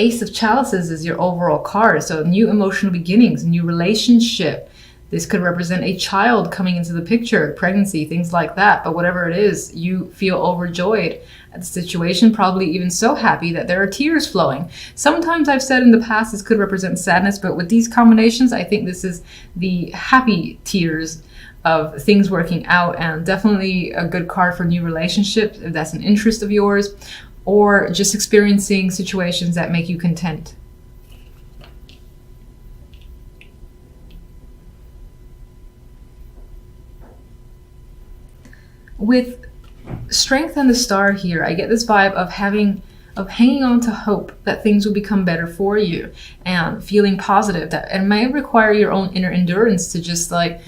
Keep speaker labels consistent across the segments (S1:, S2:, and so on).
S1: Ace of Chalices is your overall card. So new emotional beginnings, new relationship. This could represent a child coming into the picture, pregnancy, things like that. But whatever it is, you feel overjoyed at the situation, probably even so happy that there are tears flowing. Sometimes I've said in the past this could represent sadness, but with these combinations, I think this is the happy tears of things working out, and definitely a good card for new relationships if that's an interest of yours, or just experiencing situations that make you content. With Strength and the Star here, I get this vibe of hanging on to hope that things will become better for you, and feeling positive. That it may require your own inner endurance to just like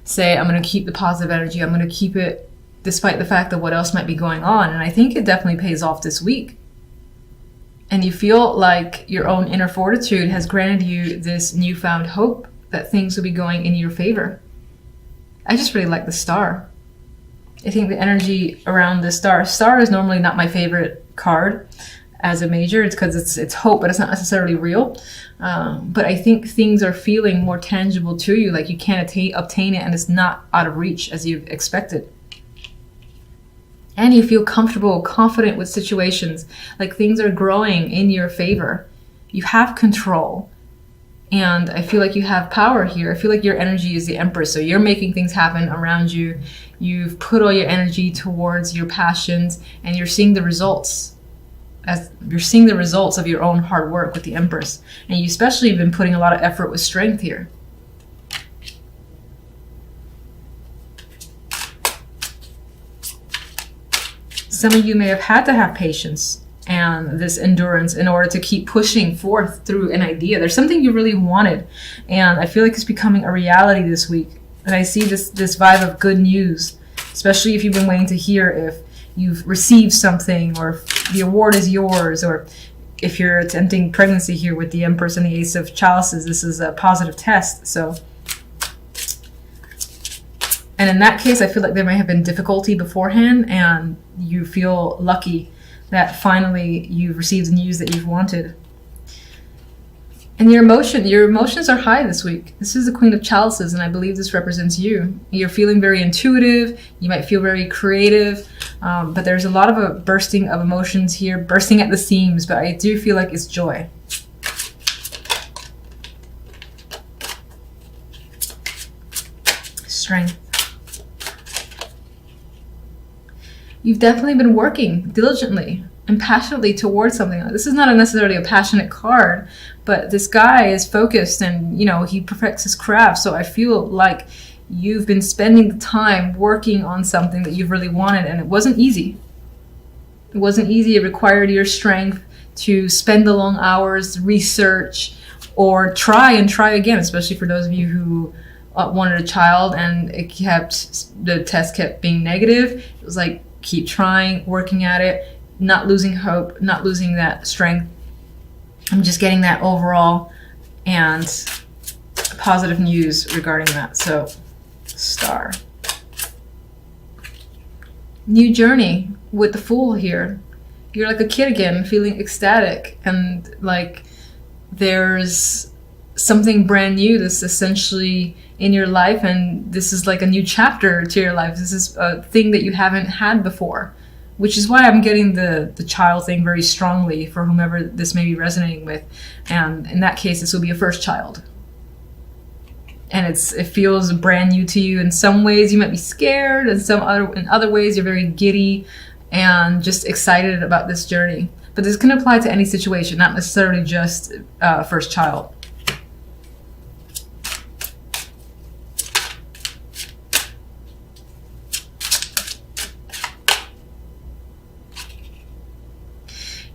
S1: say, I'm going to keep the positive energy, I'm going to keep it despite the fact that what else might be going on. And I think it definitely pays off this week. And you feel like your own inner fortitude has granted you this newfound hope that things will be going in your favor. I just really like the Star. I think the energy around the Star is normally not my favorite card as a major. It's because it's hope, but it's not necessarily real. But I think things are feeling more tangible to you, like you can't obtain it and it's not out of reach as you've expected. And you feel comfortable, confident with situations, like things are growing in your favor. You have control. And I feel like you have power here. I feel like your energy is the Empress. So you're making things happen around you. You've put all your energy towards your passions and you're seeing the results. As you're seeing the results of your own hard work with the Empress. And you especially have been putting a lot of effort with Strength here. Some of you may have had to have patience and this endurance in order to keep pushing forth through an idea. There's something you really wanted, and I feel like it's becoming a reality this week. And I see this vibe of good news, especially if you've been waiting to hear if you've received something or if the award is yours, or if you're attempting pregnancy here with the Empress and the Ace of Chalices. This is a positive test. So, and in that case, I feel like there may have been difficulty beforehand, and you feel lucky that finally you've received the news that you've wanted. And your emotions are high this week. This is the Queen of Chalices, and I believe this represents you. You're feeling very intuitive. You might feel very creative, but there's a lot of a bursting of emotions here, bursting at the seams, but I do feel like it's joy. Strength. You've definitely been working diligently and passionately towards something. This is not necessarily a passionate card, but this guy is focused and, he perfects his craft. So I feel like you've been spending the time working on something that you've really wanted, and it wasn't easy. It wasn't easy. It required your strength to spend the long hours, research, or try again, especially for those of you who wanted a child and the test kept being negative. It was like, keep trying, working at it, not losing hope, not losing that strength. I'm just getting that overall and positive news regarding that. So, Star. New journey with the Fool here. You're like a kid again, feeling ecstatic, and like there's something brand new that's essentially in your life, and this is like a new chapter to your life. This is a thing that you haven't had before, which is why I'm getting the child thing very strongly for whomever this may be resonating with. And in that case, this will be a first child. And it feels brand new to you. In some ways, you might be scared, and in other ways, you're very giddy and just excited about this journey. But this can apply to any situation, not necessarily just first child.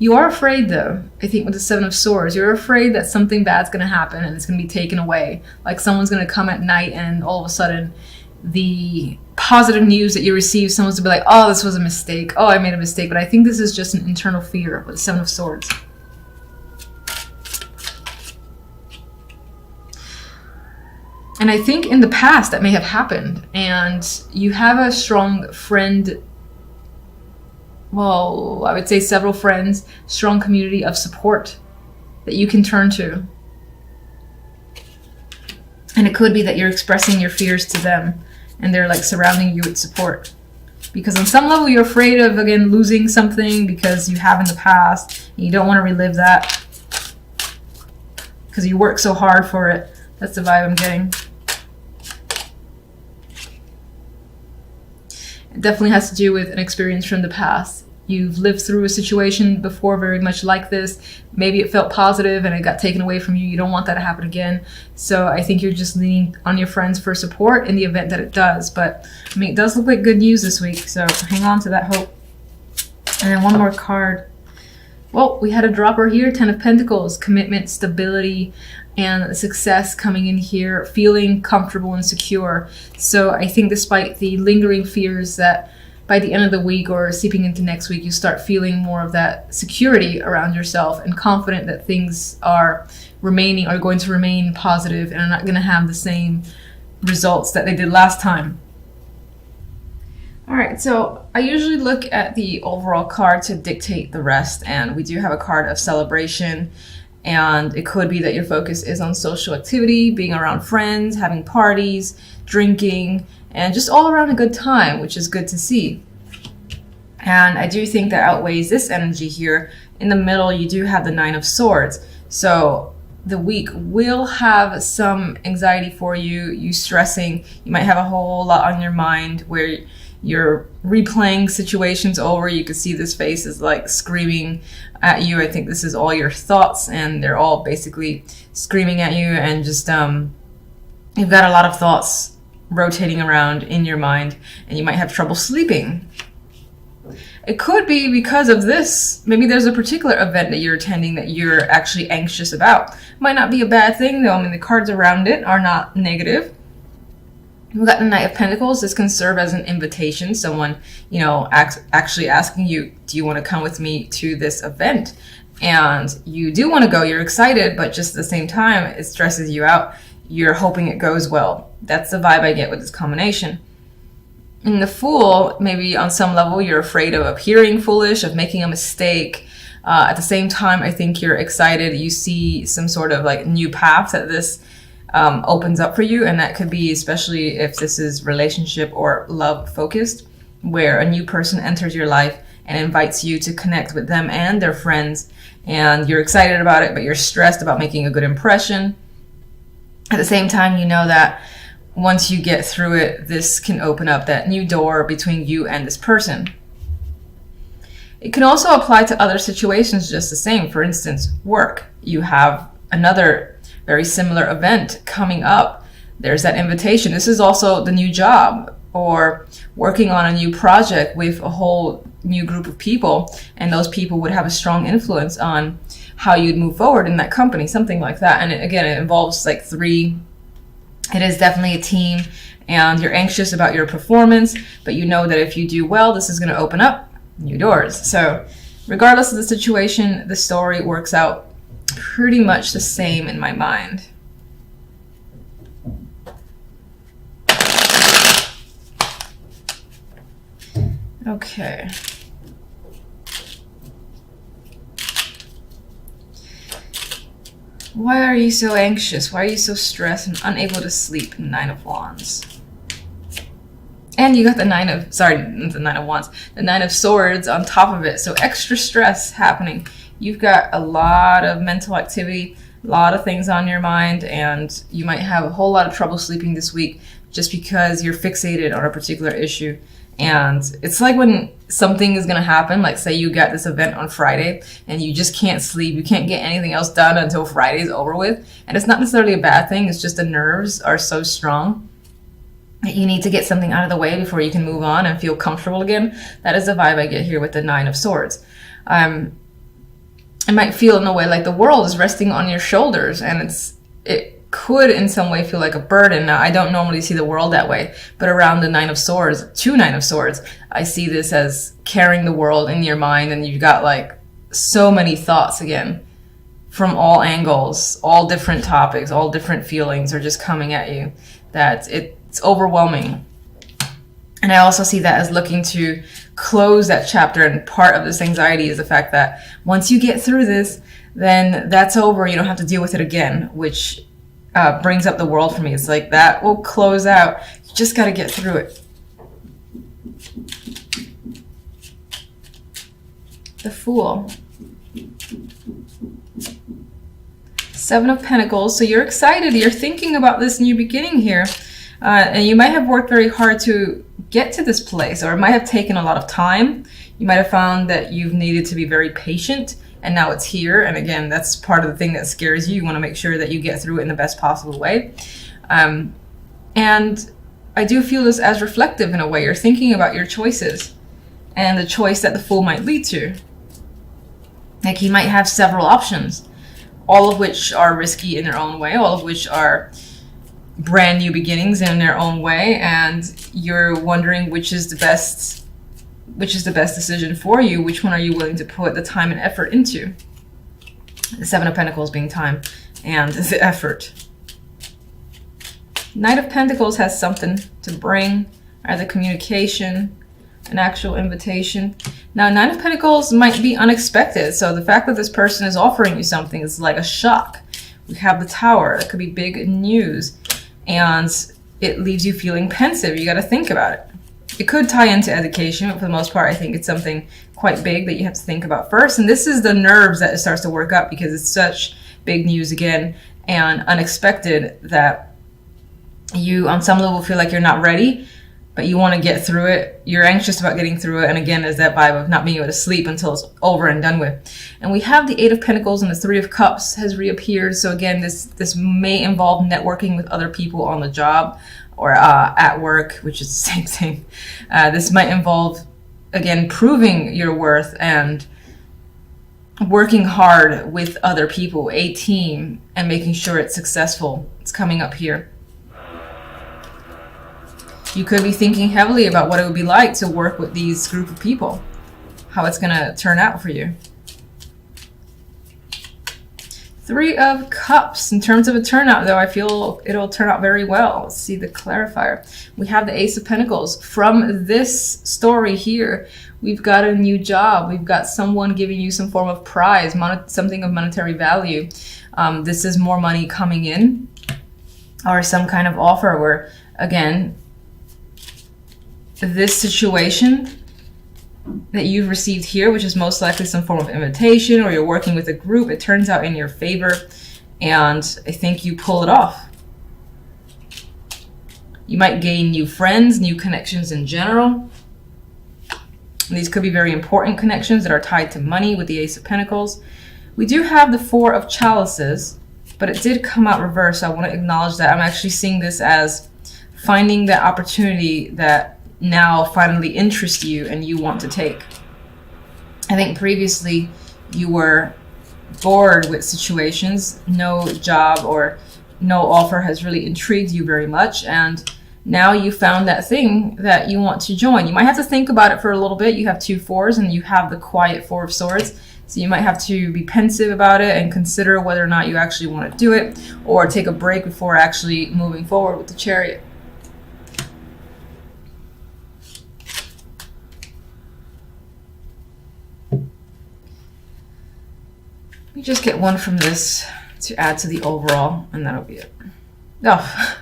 S1: You are afraid, though, I think, with the Seven of Swords. You're afraid that something bad's going to happen and it's going to be taken away. Like someone's going to come at night and all of a sudden the positive news that you receive, someone's going to be like, oh, this was a mistake. Oh, I made a mistake. But I think this is just an internal fear with the Seven of Swords. And I think in the past that may have happened. And you have a strong friend. Well, I would say several friends, strong community of support that you can turn to. And it could be that you're expressing your fears to them and they're like surrounding you with support. Because on some level you're afraid of, again, losing something because you have in the past and you don't want to relive that because you work so hard for it. That's the vibe I'm getting. It definitely has to do with an experience from the past. You've lived through a situation before very much like this. Maybe it felt positive and it got taken away from you. You don't want that to happen again. So I think you're just leaning on your friends for support in the event that it does. But I mean, it does look like good news this week. So hang on to that hope. And then one more card. Well, we had a dropper here, 10 of Pentacles, commitment, stability, and success coming in here, feeling comfortable and secure. So I think despite the lingering fears that by the end of the week or seeping into next week, you start feeling more of that security around yourself and confident that things are going to remain positive and are not going to have the same results that they did last time. All right, so I usually look at the overall card to dictate the rest, and we do have a card of celebration, and it could be that your focus is on social activity, being around friends, having parties, drinking, and just all around a good time, which is good to see. And I do think that outweighs this energy here. In the middle, you do have the 9 of Swords. So the week will have some anxiety for you, you stressing. You might have a whole lot on your mind where you're replaying situations over. You can see this face is like screaming at you. I think this is all your thoughts, and they're all basically screaming at you, and just you've got a lot of thoughts rotating around in your mind, and you might have trouble sleeping. It could be because of this. Maybe there's a particular event that you're attending that you're actually anxious about. Might not be a bad thing though. I mean, the cards around it are not negative. We've got the Knight of Pentacles. This can serve as an invitation. Someone, actually asking you, do you want to come with me to this event? And you do want to go. You're excited, but just at the same time, it stresses you out. You're hoping it goes well. That's the vibe I get with this combination. In the Fool, maybe on some level, you're afraid of appearing foolish, of making a mistake. At the same time, I think you're excited. You see some sort of like new path that this opens up for you. And that could be, especially if this is relationship or love focused, where a new person enters your life and invites you to connect with them and their friends. And you're excited about it, but you're stressed about making a good impression. At the same time, you know that once you get through it, this can open up that new door between you and this person. It can also apply to other situations just the same. For instance, work. You have another very similar event coming up. There's that invitation. This is also the new job, or working on a new project with a whole new group of people, and those people would have a strong influence on how you'd move forward in that company, something like that. And it involves like 3. It is definitely a team, and you're anxious about your performance, but you know that if you do well, this is going to open up new doors. So regardless of the situation, the story works out pretty much the same in my mind. Okay. Why are you so anxious? Why are you so stressed and unable to sleep? 9 of Wands. And you got the 9 of, the 9 of Wands, the 9 of Swords on top of it. So extra stress happening. You've got a lot of mental activity, a lot of things on your mind, and you might have a whole lot of trouble sleeping this week just because you're fixated on a particular issue. And it's like when something is going to happen, like say you got this event on Friday and you just can't sleep, you can't get anything else done until Friday's over with. And it's not necessarily a bad thing, it's just the nerves are so strong that you need to get something out of the way before you can move on and feel comfortable again. That is the vibe I get here with the 9 of Swords. It might feel in a way like the world is resting on your shoulders, and it could in some way feel like a burden. Now, I don't normally see the world that way, but around the 9 of Swords, 2 9 of Swords, I see this as carrying the world in your mind, and you've got like so many thoughts again from all angles, all different topics, all different feelings are just coming at you, that it's overwhelming. And I also see that as looking to close that chapter. And part of this anxiety is the fact that once you get through this, then that's over. You don't have to deal with it again, which brings up the world for me. It's like that will close out. You just got to get through it. The Fool. Seven of Pentacles. So you're excited. You're thinking about this new beginning here. And you might have worked very hard to get to this place, or it might have taken a lot of time. You might have found that you've needed to be very patient, and now it's here. And again, that's part of the thing that scares you. You want to make sure that you get through it in the best possible way. And I do feel this as reflective in a way. You're thinking about your choices and the choice that the Fool might lead to. Like, he might have several options, all of which are risky in their own way, all of which are brand new beginnings in their own way, and you're wondering which is the best decision for you. Which one are you willing to put the time and effort into? The Seven of Pentacles being time and the effort. Knight of Pentacles has something to bring, either communication, an actual invitation. Now, Nine of Pentacles might be unexpected, so the fact that this person is offering you something is like a shock. We have the Tower. That could be big news, and it leaves you feeling pensive. You got to think about it. It could tie into education, but for the most part, I think it's something quite big that you have to think about first. And this is the nerves that it starts to work up, because it's such big news again and unexpected that you, on some level, feel like you're not ready, but you want to get through it. You're anxious about getting through it. And again, there's that vibe of not being able to sleep until it's over and done with. And we have the Eight of Pentacles, and the Three of Cups has reappeared. So again, this may involve networking with other people on the job or at work, which is the same thing. This might involve, again, proving your worth and working hard with other people, a team, and making sure it's successful. It's coming up here. You could be thinking heavily about what it would be like to work with these group of people, how it's going to turn out for you. Three of Cups. In terms of a turnout, though, I feel it'll turn out very well. Let's see the clarifier. We have the Ace of Pentacles. From this story here, we've got a new job. We've got someone giving you some form of prize, something of monetary value. This is more money coming in, or some kind of offer where, again, this situation that you've received here, which is most likely some form of invitation, or you're working with a group, it turns out in your favor, and I think you pull it off. You might gain new friends, new connections in general. And these could be very important connections that are tied to money with the Ace of Pentacles. We do have the Four of Chalices, but it did come out reversed, so I want to acknowledge that. I'm actually seeing this as finding that opportunity that now finally interests you and you want to take. I think previously you were bored with situations. No job or no offer has really intrigued you very much, and now you found that thing that you want to join. You might have to think about it for a little bit. You have two fours and you have the quiet Four of Swords, so you might have to be pensive about it and consider whether or not you actually want to do it, or take a break before actually moving forward with the Chariot. Let me just get one from this to add to the overall, and that'll be it. Oh,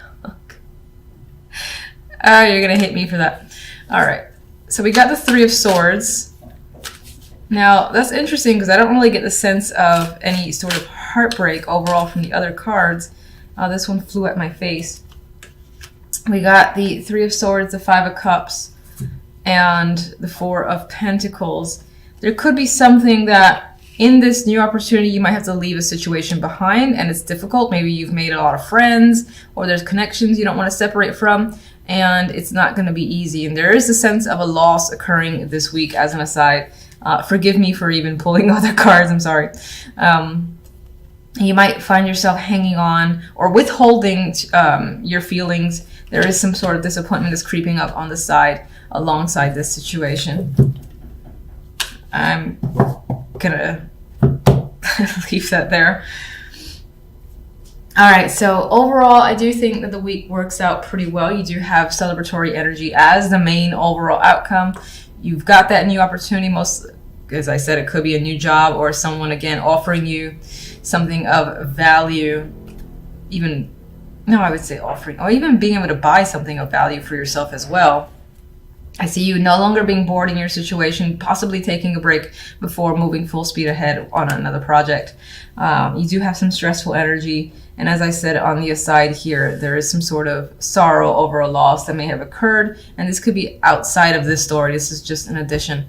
S1: you're gonna hate me for that. All right, so we got the Three of Swords. Now that's interesting because I don't really get the sense of any sort of heartbreak overall from the other cards. This one flew at my face. We got the Three of Swords, the Five of Cups, and the Four of Pentacles. There could be something that in this new opportunity, you might have to leave a situation behind, and it's difficult. Maybe you've made a lot of friends, or there's connections you don't want to separate from, and it's not going to be easy. And there is a sense of a loss occurring this week, as an aside. Forgive me for even pulling other cards, I'm sorry. You might find yourself hanging on or withholding your feelings. There is some sort of disappointment that's creeping up on the side alongside this situation. I'm gonna leave that there. All right, so overall, I do think that the week works out pretty well. You do have celebratory energy as the main overall outcome. you've got that new opportunity. Most, as I said, it could be a new job or someone, again, offering you something of value. Even, no, I would say offering, or even being able to buy something of value for yourself as well. I see you no longer being bored in your situation, possibly taking a break before moving full speed ahead on another project. You do have some stressful energy. And as I said on the aside here, there is some sort of sorrow over a loss that may have occurred. And this could be outside of this story. This is just an addition.